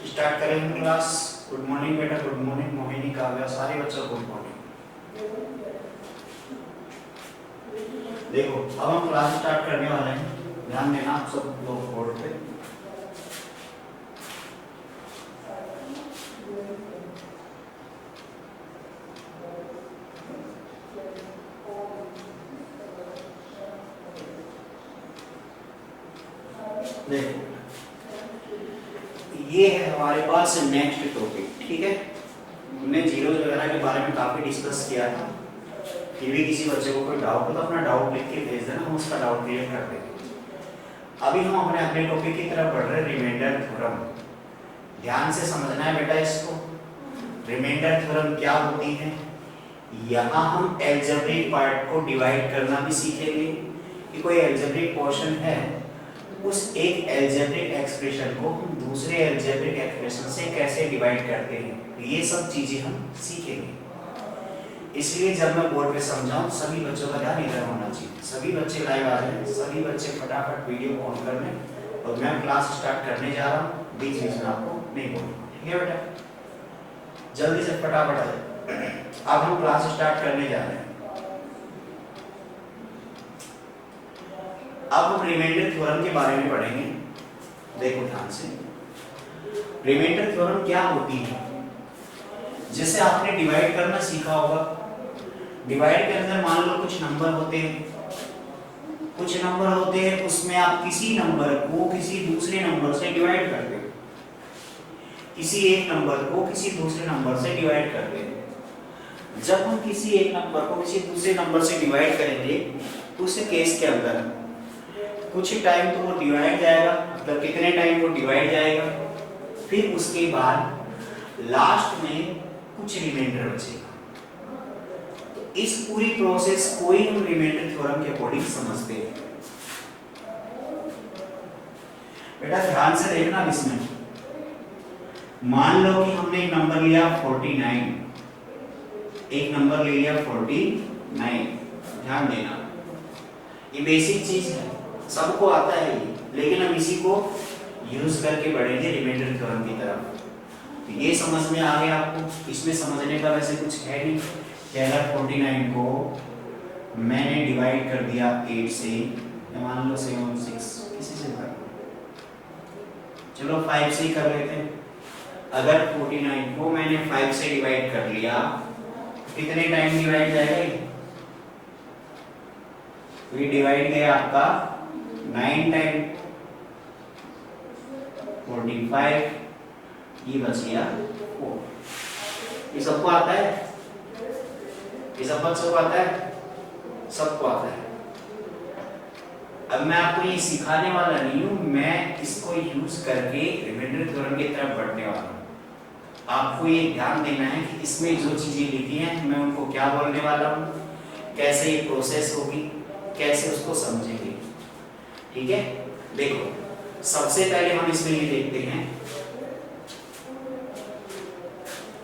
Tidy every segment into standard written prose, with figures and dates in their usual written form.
Start करेंगे class. Good morning बेटा, good morning Mohini, Kavya, सारे बच्चों को गुड मॉर्निंग। देखो अब हम क्लास स्टार्ट करने वाले हैं, ध्यान देना आप सब लोग बोर्ड पे। देखो ये है हमारे पास नेक्स्ट टॉपिक, ठीक है। हमने जीरोस वगैरह के बारे में काफी डिस्कस किया था। फिर भी किसी बच्चे को कोई डाउट हो तो अपना डाउट लिख के भेज देना, हम उसका डाउट क्लियर कर देंगे। अभी हम अपने अगले टॉपिक की तरफ बढ़ रहे हैं, रिमाइंडर थ्योरम। ध्यान से समझना है बेटा इसको। रिमाइंडर थ्योरम क्या होती है, यहाँ हम अलजेब्रिक पार्ट को डिवाइड करना भी सीखेंगे कि कोई अलजेब्रिक पोर्शन है, उस एक अलजेब्रिक एक्सप्रेशन को हम दूसरे अलजेब्रिक एक्सप्रेशन से कैसे डिवाइड करते हैं, ये सब चीजें हम सीखेंगे। इसलिए जब मैं बोर्ड पे समझाऊं सभी बच्चों का ध्यान इधर होना चाहिए। सभी बच्चे लाइव आ जाएं, सभी बच्चे फटाफट वीडियो को ऑन कर लें और मैं क्लास स्टार्ट करने जा रहा हूँ। बीच बीच में आपको नहीं बोलूंगा, ठीक है बेटा, जल्दी से फटाफट आ जाए। अब हम क्लास स्टार्ट करने जा रहे हैं। अब हम रिमाइंडर थ्योरम के बारे में पढ़ेंगे। देखो ध्यान से, रिमाइंडर थ्योरम क्या होती है। जैसे आपने डिवाइड करना सीखा होगा, डिवाइड के अंदर मान लो कुछ नंबर होते हैं, उसमें आप किसी नंबर को किसी दूसरे नंबर से डिवाइड करते हो, किसी एक नंबर को किसी दूसरे नंबर से डिवाइड करते हैं। जब हम किसी एक नंबर को किसी दूसरे नंबर से डिवाइड करेंगे तो उस केस के अंदर कुछ टाइम तो वो डिवाइड जाएगा, मतलब कितने टाइम वो डिवाइड जाएगा, फिर उसके बाद लास्ट में कुछ रिमाइंडर बचेगा। तो इस पूरी प्रोसेस को ही हम रिमाइंडर थ्योरम के अकॉर्डिंग समझते हैं। बेटा ध्यान से देखना, इसमें मान लो कि हमने एक नंबर लिया 49, एक नंबर ले लिया 49। ध्यान देना, ये बेसिक चीज है, सबको आता है ये, लेकिन हम इसी को यूज करके बढ़ेंगे रिमाइंडर थ्योरम की तरफ। तो ये समझ में आ गया आपको। इसमें समझने का वैसे कुछ है नहीं कि अगर 49 को मैंने डिवाइड कर दिया 8 से, मान लो 7 6, किसी से कर, चलो 5 से ही कर लेते हैं। अगर 49 को मैंने 5 से डिवाइड कर लिया, कितने टाइम डिवाइड जाएगा? ये डिवाइड गया आपका 9 टाइम, 45, ये बच गया 4। ये सबको आता है, ये सब बच्चों को आता है, सबको आता है। अब मैं आपको ये सिखाने वाला नहीं हूं, मैं इसको यूज करके रिमाइंडर थ्योरम की तरफ बढ़ने वाला हूं। आपको ये ध्यान देना है कि इसमें जो चीजें लिखी हैं मैं उनको क्या बोलने वाला हूं, कैसे ये प्रोसेस होगी, कैसे उसको समझेंगे, ठीक है। देखो सबसे पहले हम इसमें ये देखते हैं,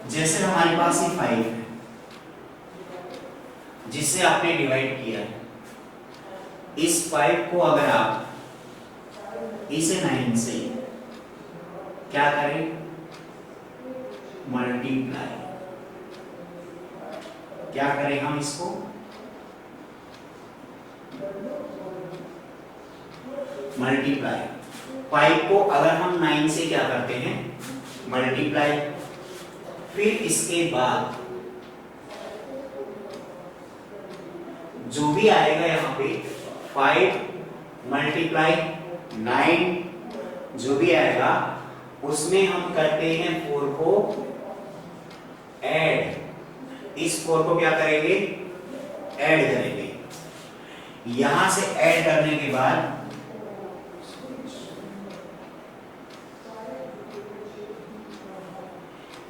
जैसे हमारे पास ये 5 है जिससे आपने डिवाइड किया है। इस 5 को अगर आप इसे 9 से क्या करें, मल्टीप्लाई, क्या करें हम इसको मल्टीप्लाई। 5 को अगर हम 9 से क्या करते हैं, मल्टीप्लाई, फिर इसके बाद जो भी आएगा यहाँ पे 5 मल्टीप्लाई 9 जो भी आएगा उसमें हम करते हैं 4 को ऐड। इस 4 को क्या करेंगे, ऐड करेंगे। यहां से ऐड करने के बाद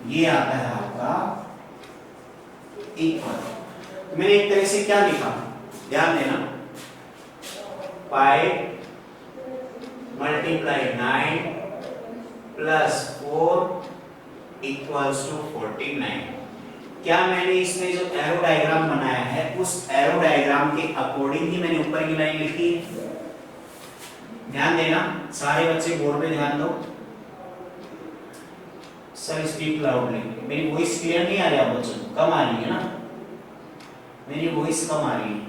ये आता है आपका इक्वल। मैंने एक तरह से क्या लिखा, ध्यान देना, 5 मल्टीप्लाई 9 प्लस 4 इक्वल्स टू 49। क्या मैंने इसमें जो एरो डायग्राम बनाया है उस एरो डायग्राम के अकॉर्डिंग ही मैंने ऊपर की लाइन लिखी है। ध्यान देना सारे बच्चे बोर्ड पे ध्यान दो। Sir speak loudly. मेरी वॉइस क्लियर नहीं आ रही आप बच्चों को? कम आ रही है ना? मेरी वॉइस कम आ रही है।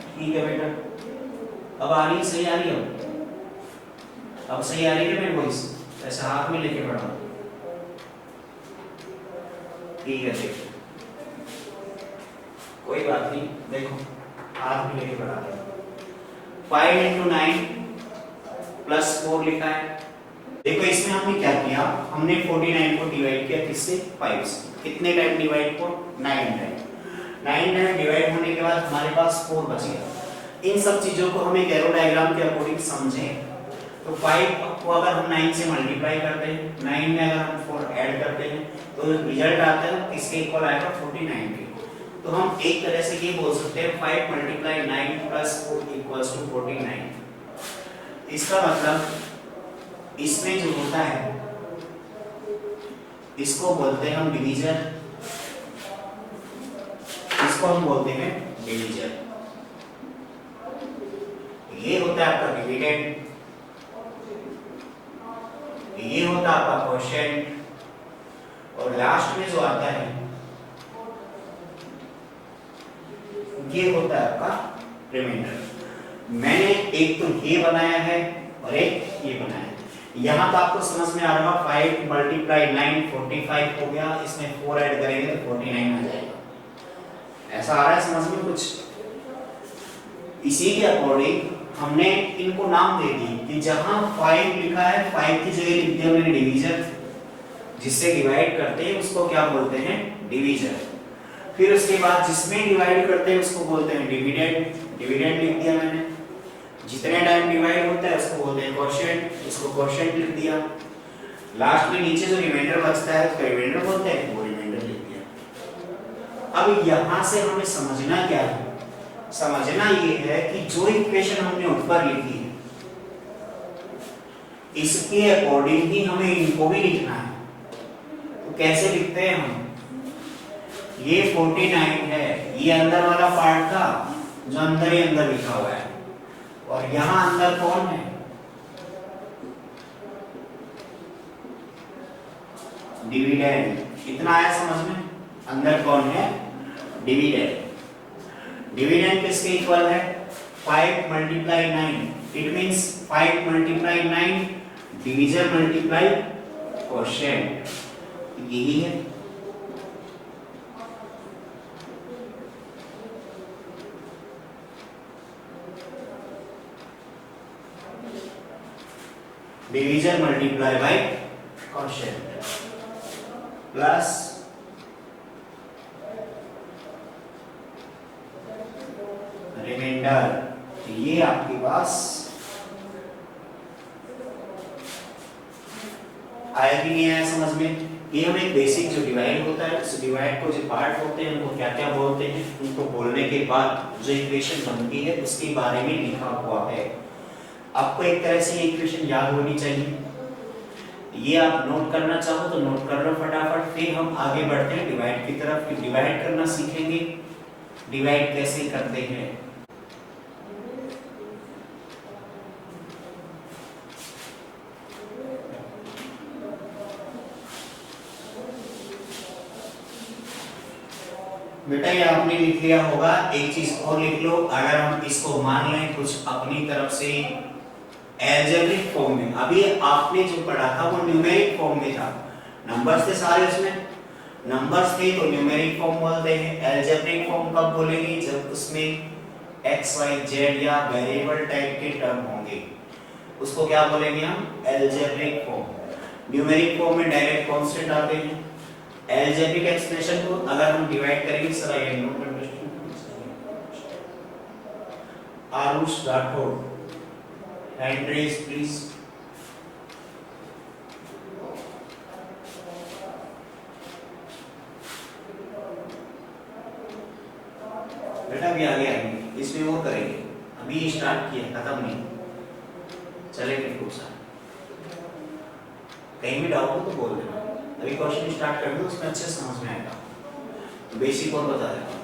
ठीक है बेटा, अब आ रही है? सही आ रही है? अब सही आ रही है मेरी वॉइस? ऐसे हाथ में लेके पढ़ा। ठीक है देखो, कोई बात नहीं, देखो हाथ में लेके पढ़ा रहे। 5 into 9 प्लस 4 लिखा है। देखो इसमें हमने क्या किया, हमने 49 को डिवाइड किया किससे? 5 से। कितने टाइम डिवाइड को? 9 टाइम। 9 टाइम डिवाइड होने के बाद हमारे पास 4 बच गया। इन सब चीजों को हम एक एरो डायग्राम के अकॉर्डिंग समझें तो 5 को अगर हम 9 से मल्टीप्लाई करते हैं, 9 में अगर हम 4 ऐड करते हैं तो रिजल्ट आता है इसके इक्वल आएगा 49 के। तो हम एक तरह से ये बोल सकते हैं 5 मल्टीप्लाई 9 प्लस 4 इक्वल्स टू 49। इसका मतलब इसमें जो होता है इसको बोलते हैं हम डिवीजन, इसको हम बोलते हैं डिवीजन। ये होता है आपका डिविडेंड, ये होता है आपका क्वोशिएंट, और लास्ट में जो आता है ये होता है आपका रिमाइंडर। मैंने एक तो ये बनाया है और एक ये बनाया है। यहां तो आपको समझ में आ रहा होगा 5 मल्टीप्लाई 9 45 हो गया, इसमें 4 ऐड करेंगे तो 49 आ जाएगा। ऐसा आ रहा है समझ में कुछ? इसी के अकॉर्डिंग हमने इनको नाम दे दिए कि जहां 5 लिखा है 5 की जगह लिख दिया मैंने डिवीजन, जिससे डिवाइड करते हैं उसको क्या बोलते हैं? डिवीजन। फिर उसके बाद जिसमें डिवाइड करते हैं उसको बोलते हैं डिविडेंड, डिविडेंड लिख दिया मैंने। जितने टाइम डिवाइड होता है उसको बोलते हैं क्वोशिएंट, इसको क्वोशिएंट लिख दिया। लास्ट में नीचे जो रिमाइंडर बचता है उसको रिमाइंडर बोलते हैं, वो रिमाइंडर लिख दिया। अब यहां से हमें समझना क्या है? समझना ये है कि जो इक्वेशन हमने ऊपर लिखी है इसके अकॉर्डिंग ही हमें इनको भी लिखना है। तो कैसे लिखते हैं हम? ये 49 है, ये अंदर वाला पार्ट था जो अंदर ही अंदर लिखा हुआ है, और यहां अंदर कौन है? डिविडेंड। कितना आया समझ में? अंदर कौन है? डिविडेंड। डिविडेंड किसके इक्वल है? 5 multiply 9। It means 5 multiply 9 division multiply quotient, यही है। Division multiply by quotient plus remainder. ये आपके पास आया कि नहीं आया समझ में? ये हम एक बेसिक जो डिवाइड होता है उस डिवाइड को जो पार्ट होते हैं उनको क्या क्या बोलते हैं, उनको बोलने के बाद जो इक्वेशन बनती है उसके बारे में लिखा हुआ है। आपको एक तरह से ये इक्वेशन याद होनी चाहिए। ये आप नोट करना चाहो तो नोट कर लो फटाफट। फिर हम आगे बढ़ते हैं डिवाइड की तरफ। फिर डिवाइड करना सीखेंगे, डिवाइड कैसे करते हैं। बेटा ये आपने लिख लिया होगा, एक चीज और लिख लो। अगर हम इसको मान लें कुछ अपनी तरफ से एल्जेब्रिक फॉर्म में, अभी आपने जो पढ़ा था वो न्यूमेरिक फॉर्म में था, नंबर्स थे सारे उसमें, नंबर्स थे तो न्यूमेरिक फॉर्म बोलते हैं। एल्जेब्रिक फॉर्म कब बोलेंगे? जब उसमें एक्स वाई जेड या वेरिएबल टाइप के टर्म होंगे, उसको क्या बोलेंगे हम? Algebraic form. न्यूमेरिक फॉर्म में डायरेक्ट कांस्टेंट आते हैं। एल्जेब्रिक एक्सप्रेशन को अगर हम डिवाइड करेंगे, sir I am not understanding, Aarush Rathore, hand raise please. बेटा अभी आगे आएंगे, इसमें वो करेंगे, अभी स्टार्ट किया, खत्म नहीं, चलेंगे खूब सारा। कहीं भी डाउट हो तो बोल देना। अभी क्वेश्चन स्टार्ट कर दो, उसमें अच्छे समझ में आएगा। तो बेसिक और बता देता हूं।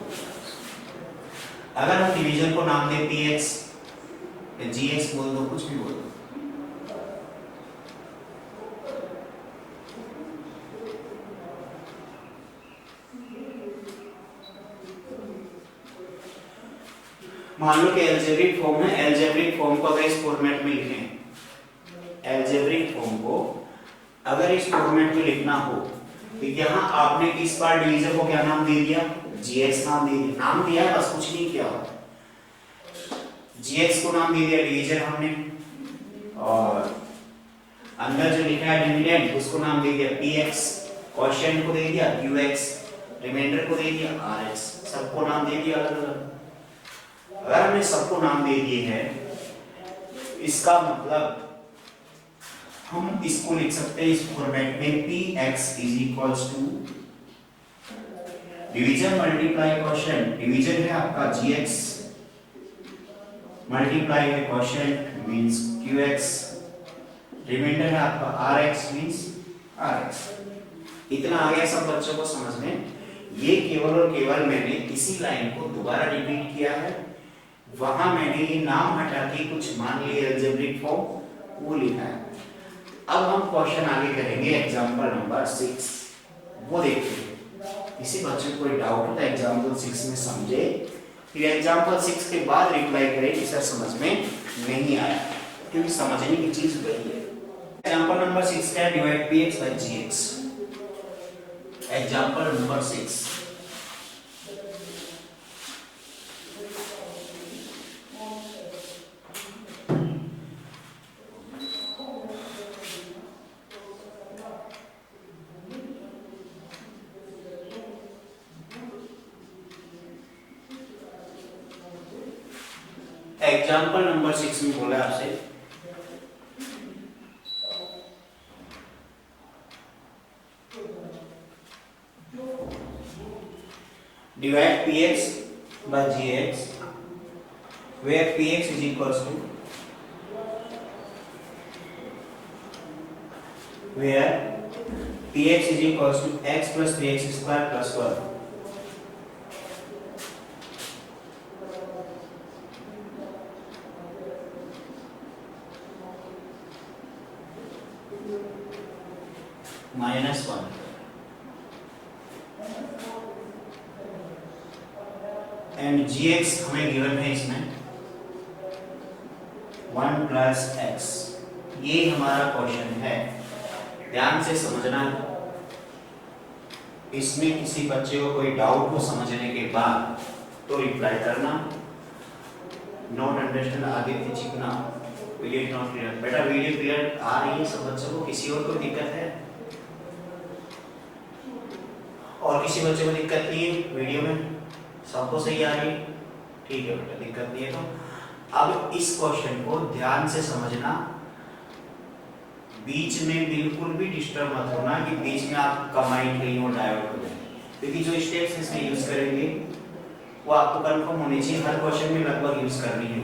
अगर हम डिवीजन को नाम दे px या gx बोल दो, कुछ भी बोल दो, मान लो कि एल्जेब्रिक फॉर्म है, एल्जेब्रिक फॉर्म को अगर इस फॉर्मेट में लिखें, एल्जेब्रिक फॉर्म को अगर इस फॉर्मेट में लिखना हो तो यहाँ आपने इस बार डिवीजर को क्या नाम दे दिया, gx नाम दे दिया, नाम दिया बस, कुछ नहीं किया, gx को नाम दे दिया डिवीजर हमने, और अंदर जो लिखा है डिविडेंड उसको नाम दे दिया px, क्वोशिएंट को दे दिया qx, रिमाइंडर को दे दिया rx, सबको नाम दे दिया अलग अलग। अगर हमने सबको नाम दे दिए हैं, इसका मतलब हम इसको लिख सकते हैं इस फॉर्मेट में px is equals to division multiply quotient, division है आपका gx मल्टीप्लाई है क्वोशिएंट मींस qx, रिमाइंडर है आपका rx मींस rx। इतना आ गया सब बच्चों को समझ में। ये केवल और केवल मैंने इसी लाइन को दोबारा रिपीट किया है, वहां मैंने ये नाम हटा के कुछ मान लिए अलजेब्रिक फॉर्म वो लिखा है। अब हम क्वेश्चन आगे करेंगे एग्जांपल नंबर 6, वो देखते हैं। किसी बच्चे को कोई डाउट होता है एग्जांपल 6 में समझे, फिर एग्जांपल 6 के बाद रिप्लाई करें कि सर समझ में नहीं आया, क्योंकि समझने की चीज वही है। एग्जांपल नंबर 6 का divide px by gx। Example number 6, example number 6 में बोला आपसे divide px by gx where px is equals to x plus 3x square plus 1। -1 and gx हमें गिवन है इसमें 1 प्लस x। ये हमारा क्वेश्चन है, ध्यान से समझना। इसमें किसी बच्चे को कोई डाउट हो समझने के बाद तो रिप्लाई करना, नोट अंडरस्टैंड आगे खींचना, वीडियो नॉट क्लियर। बेटा वीडियो क्लियर आ रही है सब बच्चों को? किसी और को दिक्कत है? और किसी बच्चे को दिक्कत नहीं है वीडियो में? सबको सही आ रही है? ठीक है बेटा, दिक्कत नहीं है। तो अब इस क्वेश्चन को ध्यान से समझना, बीच में बिल्कुल भी डिस्टर्ब मत होना कि बीच में आप कमांड कहीं और डाइवर्ट हो जाए, क्योंकि जो स्टेप्स इसमें यूज करेंगे वो आपको कंफर्म होनी चाहिए, हर क्वेश्चन में लगभग यूज करनी है।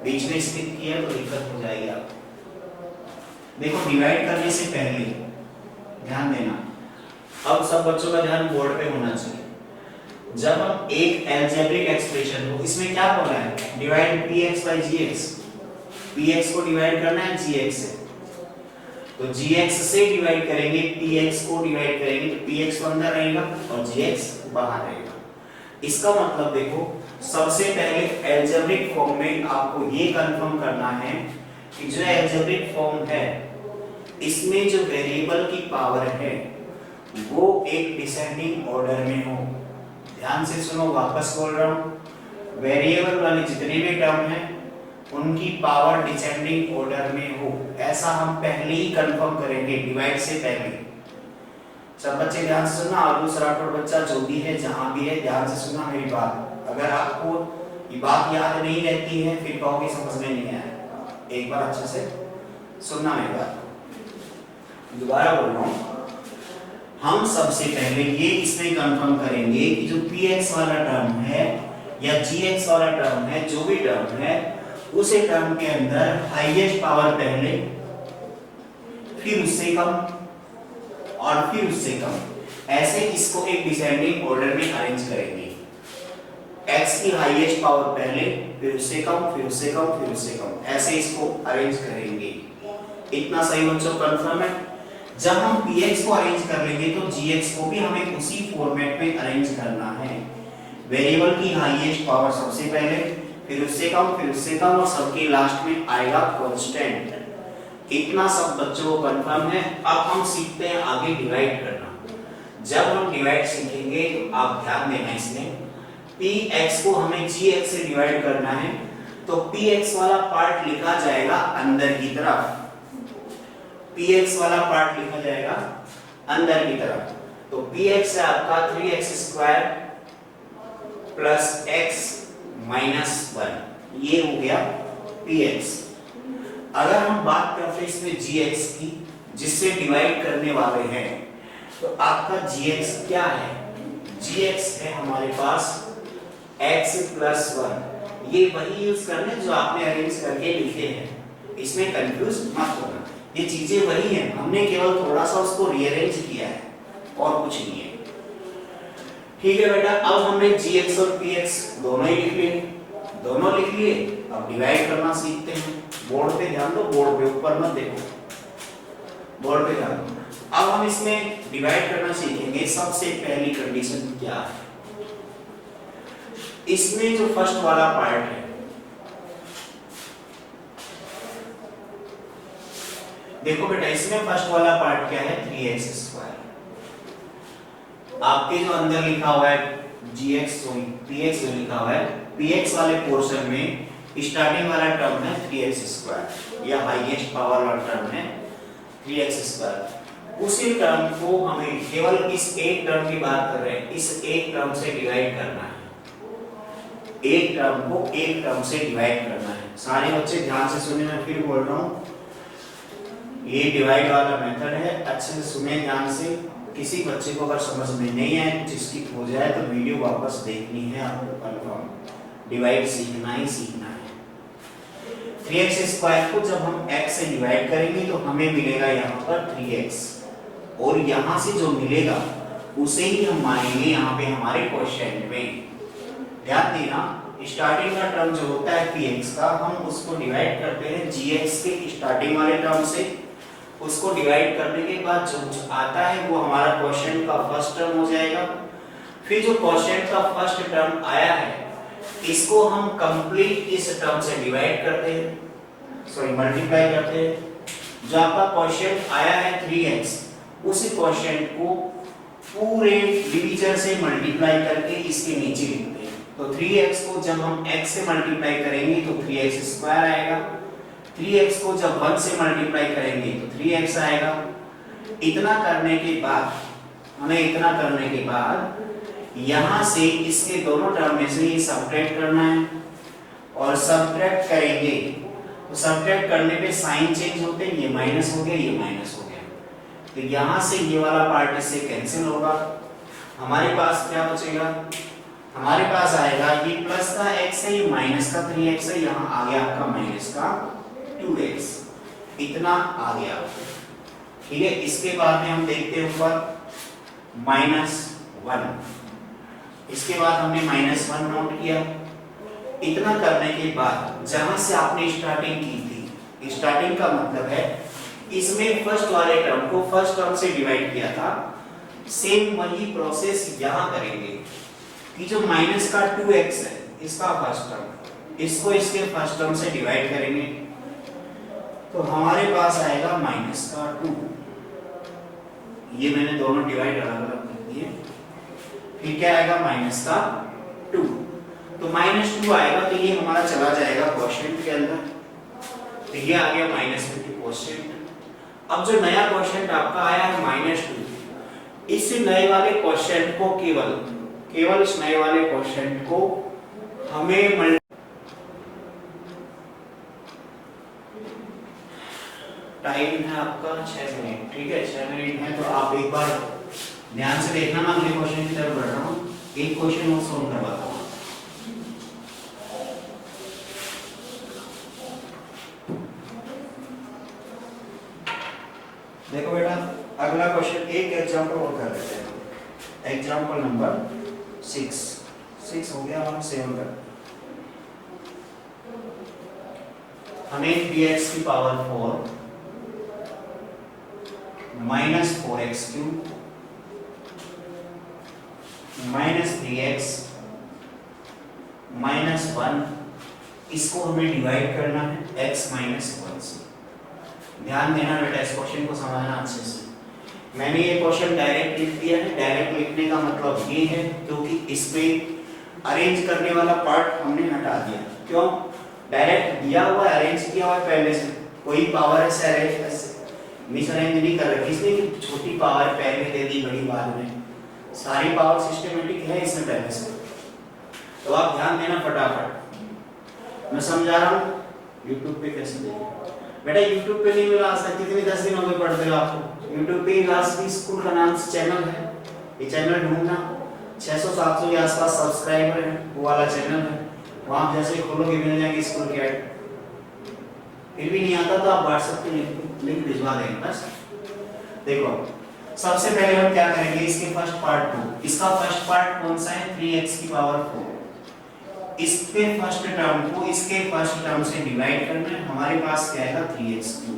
बीच में स्किप किया तो दिक्कत हो जाएगी आपको। देखो डिवाइड करने से पहले ध्यान देना, अब सब बच्चों का ध्यान बोर्ड पे होना चाहिए। जब हम एक अलजेब्रिक एक्सप्रेशन को, इसमें क्या बोला है, divide px by gx, px को डिवाइड करना है gx से, तो gx से डिवाइड करेंगे, px को डिवाइड करेंगे तो px तो अंदर रहेगा और gx बाहर रहेगा। इसका मतलब देखो, सबसे पहले अलजेब्रिक फॉर्म में आपको ये कंफर्म करना है कि जो अलजेब्रिक फॉर्म है इसमें जो वेरिएबल की पावर है वो एक डिसेंडिंग ऑर्डर में हो। ध्यान से सुनो, वापस बोल रहा हूं, वेरिएबल वाले जितने भी टर्म हैं उनकी पावर डिसेंडिंग ऑर्डर में हो, ऐसा हम पहले ही कंफर्म करेंगे डिवाइड से पहले। सब बच्चे ध्यान से सुनना, और दूसरा बच्चा जो भी है जहां भी है ध्यान से सुनना मेरी बात। अगर आपको ये बात याद नहीं रहती है फिर कहोगे समझ में नहीं आया, एक बार अच्छे से सुनना मेरी बात। दोबारा बोल रहा हूं, हम सबसे पहले ये इसमें कंफर्म करेंगे कि जो px वाला टर्म है या gx वाला टर्म है, जो भी टर्म है उसे टर्म के अंदर हाईएस्ट पावर पहले, फिर उससे कम और फिर उससे कम, ऐसे इसको एक डिसेंडिंग ऑर्डर में अरेंज करेंगे। x की हाईएस्ट पावर पहले, फिर उससे कम, फिर उससे कम, फिर उससे कम, ऐसे इसको अरेंज करेंगे। इतना सही बच्चों कंफर्म है? जब हम px को अरेंज कर लेंगे तो gx को भी हमें उसी फॉर्मेट में अरेंज करना है। वेरिएबल की हाईएस्ट पावर सबसे पहले, फिर उससे कम और सबके लास्ट में आएगा कांस्टेंट। इतना सब बच्चों को कंफर्म है। अब हम सीखते हैं आगे डिवाइड करना। जब हम डिवाइड सीखेंगे तो आप ध्यान देना इसमें, px को हमें gx से डिवाइड करना है, तो px वाला पार्ट लिखा जाएगा अंदर की तरफ, px वाला पार्ट लिखा जाएगा अंदर की तरफ। तो px है आपका 3x square plus x minus 1, ये हो गया px। अगर हम बात करते हैं इसमें gx की, जिससे डिवाइड करने वाले हैं, तो आपका gx क्या है? gx है हमारे पास x प्लस 1। ये वही यूज करने जो आपने अरेंज करके लिखे हैं, इसमें कंफ्यूज मत होना, ये चीजें वही हैं, हमने केवल थोड़ा सा उसको रीअरेंज किया है और कुछ नहीं है। ठीक है बेटा, अब हमने gx और px दोनों ही लिख लिए, दोनों लिख लिए। अब डिवाइड करना सीखते हैं। बोर्ड पे ध्यान दो, बोर्ड पे ऊपर मत देखो, बोर्ड पे ध्यान दो। अब हम इसमें डिवाइड करना सीखेंगे। सबसे पहली कंडीशन क्या है? इसमें जो फर्स्ट वाला पार्ट है, देखो बेटा, इसमें फर्स्ट वाला पार्ट क्या है? 3x square. आपके जो अंदर लिखा हुआ है gx, px जो लिखा हुआ है, px वाले पोर्शन में स्टार्टिंग वाला टर्म है 3x स्क्वायर, या हाईएस्ट पावर वाला टर्म है 3x स्क्वायर। उसी टर्म को हमें केवल इस एक टर्म की बात कर रहे हैं, इस एक टर्म से डिवाइड करना है, एक टर्म को एक टर्म से डिवाइड करना है। सारे बच्चे ध्यान से सुने, मैं फिर बोल रहा हूँ, ये डिवाइड वाला मेथड है, अच्छे से सुने ध्यान से। किसी बच्चे को अगर समझ में नहीं आए, कुछ स्किप हो जाए, तो वीडियो वापस देखनी है आपको, कंफर्म डिवाइड सीखना ही सीखना है। 3x स्क्वायर को जब हम x से डिवाइड करेंगे तो हमें मिलेगा यहाँ पर 3x, और यहाँ से जो मिलेगा उसे ही हम मानेंगे यहाँ पे हमारे क्वेश्चन में। ध्यान देना, स्टार्टिंग का टर्म जो होता है px का, हम उसको डिवाइड करते हैं gx के स्टार्टिंग वाले टर्म से। उसको डिवाइड करने के बाद जो आता है वो हमारा क्वेश्चन का फर्स्ट टर्म हो जाएगा। फिर जो क्वेश्चन का फर्स्ट टर्म आया है, इसको हम कंप्लीट इस टर्म से डिवाइड करते हैं, सॉरी मल्टीप्लाई करते हैं। जो आपका क्वेश्चन आया है 3x, उसी क्वेश्चन को पूरे डिवीजन से मल्टीप्लाई करके इसके नीचे लिखते हैं। तो 3x को जब हम x से मल्टीप्लाई करेंगे तो 3x स्क्वायर आएगा, 3x को जब 1 से मल्टीप्लाई करेंगे तो 3x आएगा। इतना करने के बाद, हमें इतना करने के बाद यहाँ से इसके दोनों टर्म में से ये सब्ट्रैक्ट करना है, और सब्ट्रैक्ट करेंगे तो सब्ट्रैक्ट करने पे साइन चेंज होते हैं, ये माइनस हो गया, ये माइनस हो गया, तो यहाँ से ये वाला पार्ट इससे कैंसिल होगा। हमारे पास क्या बचेगा? हमारे पास आएगा ये प्लस का x है, ये माइनस का 3x है, यहाँ आ गया आपका माइनस का 2x, इतना आ गया। ठीक है, इसके बाद में हम देखते हैं ऊपर -1, इसके बाद हमने -1 नोट किया। इतना करने के बाद जहां से आपने स्टार्टिंग की थी, स्टार्टिंग का मतलब है इसमें फर्स्ट वाले टर्म को फर्स्ट टर्म से डिवाइड किया था, सेम वही प्रोसेस यहां करेंगे कि जो माइनस का 2x है, इसका फर्स्ट टर्म, इसको इसके फर्स्ट टर्म से डिवाइड करेंगे, तो हमारे पास आएगा -2। ये मैंने दोनों डिवाइड अलग अलग कर दिए। फिर क्या आएगा? -2। तो -2 आएगा, तो ये हमारा चला जाएगा क्वोशिएंट के अंदर, तो ये आ गया -2 क्वोशिएंट। अब जो नया क्वोशिएंट आपका आया है -2, इस नए वाले क्वोशिएंट को केवल इस नए वाले क्वोशिएंट को हमें टाइम है आपका 6 मिनट। ठीक है, 6 मिनट है, तो आप एक बार ध्यान से देखना, मैं अगले क्वेश्चन की तरफ बढ़ रहा हूँ, एक क्वेश्चन और सॉल्व करवाता हूँ। देखो बेटा, अगला क्वेश्चन एक एग्जांपल और कर लेते हैं। एग्जांपल नंबर 6 हो गया, हम 7 कर। हमें 3x की पावर 4 -4x³ -3x -1, इसको हमें डिवाइड करना है x -1 से। ध्यान देना बेटा, इस क्वेश्चन को समझना अच्छे से। मैंने ये क्वेश्चन डायरेक्ट लिख दिया है। डायरेक्ट लिखने का मतलब ये है क्योंकि इसमें अरेंज करने वाला पार्ट हमने हटा दिया। क्यों? डायरेक्ट दिया हुआ है, अरेंज किया हुआ है पहले से, कोई पावर ऐसे अरेंज मिस अरेंज नहीं कर रखी, इसलिए कि छोटी पावर पहले दे दी, बड़ी बाद में, सारी पावर सिस्टमेटिक है इसमें पहले से। तो आप ध्यान देना फटाफट, मैं समझा रहा हूँ। YouTube पे कैसे देखिए बेटा, YouTube पे नहीं मिला आज तक, कितने 10 दिन हो गए पढ़ते हो आपको। YouTube पे राष्ट्रीय स्कूल का नाम से चैनल है, ये चैनल ढूंढना, 600-700 के आसपास सब्सक्राइबर है, वो वाला चैनल है। वहाँ जैसे ही खोलोगे मिल जाएंगे स्कूल के ऐड। फिर भी नहीं आता तो आप WhatsApp पे लिंक भिजवा देंगे बस। देखो सबसे पहले हम क्या करेंगे, इसके फर्स्ट पार्ट को, इसका फर्स्ट पार्ट कौन सा है, 3x की पावर 4। इसके फर्स्ट टर्म को इसके फर्स्ट टर्म से डिवाइड करना है, हमारे पास क्या आएगा 3x3।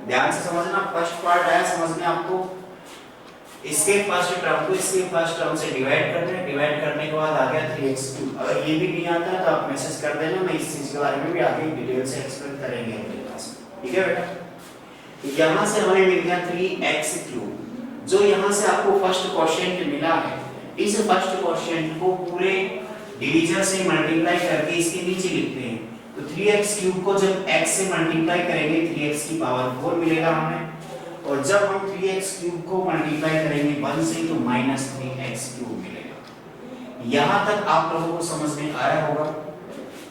ध्यान से समझना, फर्स्ट पार्ट आया समझ में आपको। इसके फर्स्ट टर्म को इसके फर्स्ट टर्म से डिवाइड करना है, डिवाइड करने के बाद आ गया 3x2। अगर ये भी नहीं आता है तो आप मैसेज कर देना, मैं इस चीज के बारे में भी आगे डिटेल से एक्सप्लेन करेंगे अपने क्लास में, ठीक है बेटा। यहाँ से हमें मिल गया 3x3, जो यहाँ से आपको फर्स्ट क्वोशिएंट मिला है, इस फर्स्ट क्वोशिएंट को पूरे डिवीजन से मल्टीप्लाई करके इसके नीचे लिखते हैं। तो 3x³ को जब x से मल्टीप्लाई करेंगे 3x की पावर 4 मिलेगा हमें, और जब हम 3x³ को मल्टीप्लाई करेंगे 1 से तो -3x³ मिलेगा। यहाँ तक आप लोगों को समझ में आया होगा।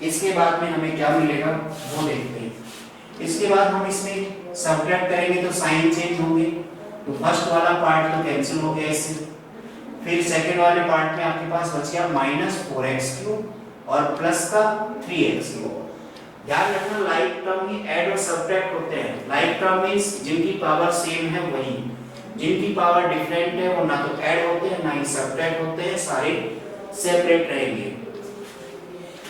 इसके बाद में हमें क्या मिलेगा वो देखते हैं। इसके बाद हम इसमें सबट्रैक्ट करेंगे तो साइन चेंज होंगे, तो फर्स्ट वाला पार्ट तो कैंसिल हो गया इससे। फिर सेकंड वाले पार्ट में आपके पास बच गया -4x³ और प्लस का 3x³। ध्यान रखना, लाइक टर्म ही ऐड और सबट्रैक्ट होते हैं। लाइक टर्म मींस जिनकी पावर सेम है वही, जिनकी पावर डिफरेंट है वो ना तो ऐड होते हैं ना ही सबट्रैक्ट होते हैं, सारे सेपरेट रहेंगे।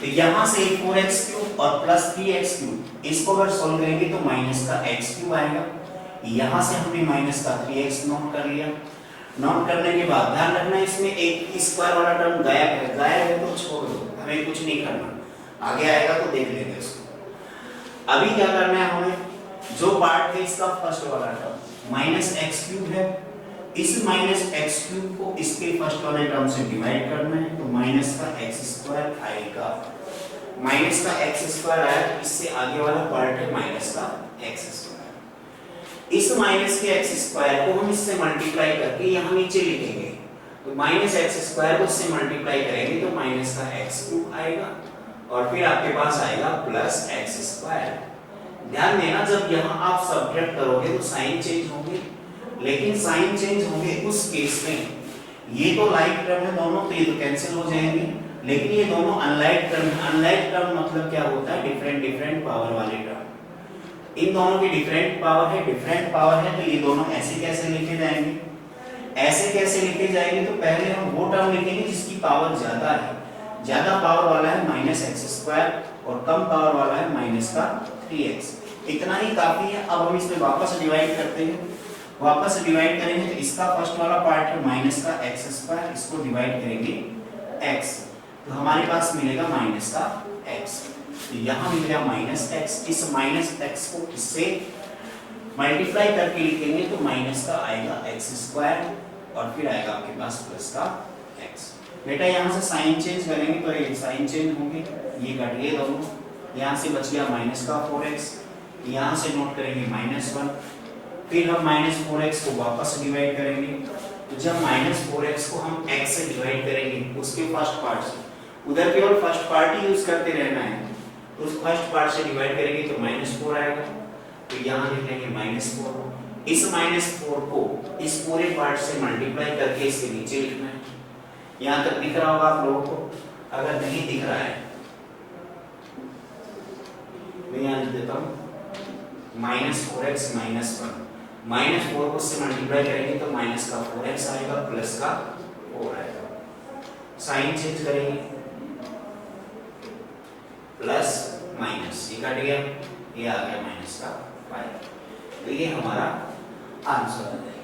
तो यहाँ से 4x³ और प्लस 3x³, इसको अगर सोल्व करेंगे तो माइनस का x³ आएगा। यहाँ से हमने माइनस का 3x नोट कर लिया। नोट करने के बाद ध्यान रखना, इसमें एक स्क्वायर वाला टर्म गायब है, गायब है तो छोड़ दो, हमें कुछ नहीं करना, आगे आएगा तो देख लेंगे उसको। अभी क्या करना है हमें, जो पार्ट है इसका फर्स्ट वाला टर्म -x³ है, इस -x³ को इसके फर्स्ट वाले टर्म से डिवाइड करना है, तो माइनस का x² आएगा। माइनस का x² आया, इससे आगे वाला पार्ट है माइनस का x²। इस माइनस के x² को हम इससे मल्टीप्लाई करके यहाँ नीचे लिखेंगे, तो -x² को इससे मल्टीप्लाई करेंगे तो माइनस का x³ आएगा, और फिर आपके पास आएगा प्लस x²। ध्यान देना, जब यहाँ आप सबट्रैक्ट करोगे तो साइन चेंज होंगे, लेकिन साइन चेंज होंगे उस केस में, ये तो लाइक टर्म है दोनों, तो ये तो कैंसिल हो जाएंगे, लेकिन ये दोनों अनलाइक टर्म। अनलाइक टर्म मतलब क्या होता है, डिफरेंट पावर वाले टर्म। इन दोनों की डिफरेंट पावर है, डिफरेंट पावर है, तो ये दोनों ऐसे कैसे लिखे जाएंगे, ऐसे कैसे लिखे जाएंगे, तो पहले हम वो टर्म लिखेंगे जिसकी पावर ज्यादा है। ज्यादा पावर वाला है -x² और कम पावर वाला है माइनस का 3x। इतना ही काफी है। अब हम इसमें वापस डिवाइड करते हैं, वापस डिवाइड करेंगे तो इसका फर्स्ट वाला पार्ट है माइनस का x², इसको डिवाइड करेंगे x, तो हमारे पास मिलेगा माइनस का x। तो यहाँ मिल गया -x, इस -x को इससे मल्टीप्लाई करके लिखेंगे तो माइनस का आएगा x² और फिर आएगा आपके पास प्लस का x। बेटा यहाँ से साइन चेंज करेंगे तो ये साइन चेंज होंगे, ये कट गए दोनों, यहाँ से बच गया माइनस का 4x, यहाँ से नोट करेंगे -1, फिर हम -4x को वापस डिवाइड करेंगे, तो जब -4x को हम x से डिवाइड करेंगे उसके फर्स्ट पार्ट से, उधर केवल फर्स्ट पार्ट ही यूज करते रहना है, तो उस फर्स्ट पार्ट से डिवाइड करेंगे तो -4 आएगा, तो यहाँ लिख लेंगे -4। इस -4 को इस पूरे पार्ट से मल्टीप्लाई करके इसके नीचे लिखना है। यहाँ तक दिख रहा होगा आप लोगों को, अगर नहीं दिख रहा है मैं यहाँ लिख देता हूँ -4x -1, -4 को उससे मल्टीप्लाई करेंगे तो माइनस का 4x आएगा, प्लस का 4 आएगा। साइन चेंज करेंगे, प्लस माइनस, ये कट गया, ये आ गया माइनस का 5, तो ये हमारा आंसर आ जाएगा।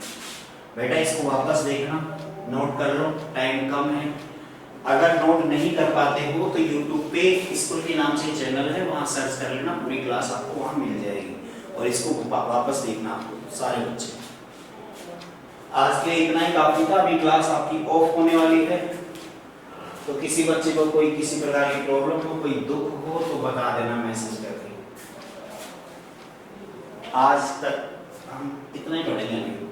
बेटा इसको वापस देखना, नोट कर लो, टाइम कम है, अगर नोट नहीं कर पाते हो तो YouTube पे स्कूल के नाम से चैनल है, वहाँ सर्च कर लेना, पूरी क्लास आपको वहाँ मिल जाएगी और इसको वापस देखना आपको सारे बच्चे। आज के लिए इतना ही काफी था। अभी क्लास आपकी ऑफ होने वाली है, तो किसी बच्चे को कोई किसी प्रकार की प्रॉब्लम हो, कोई दुख हो तो बता देना मैसेज करके। आज तक हम इतना ही पढ़ेंगे।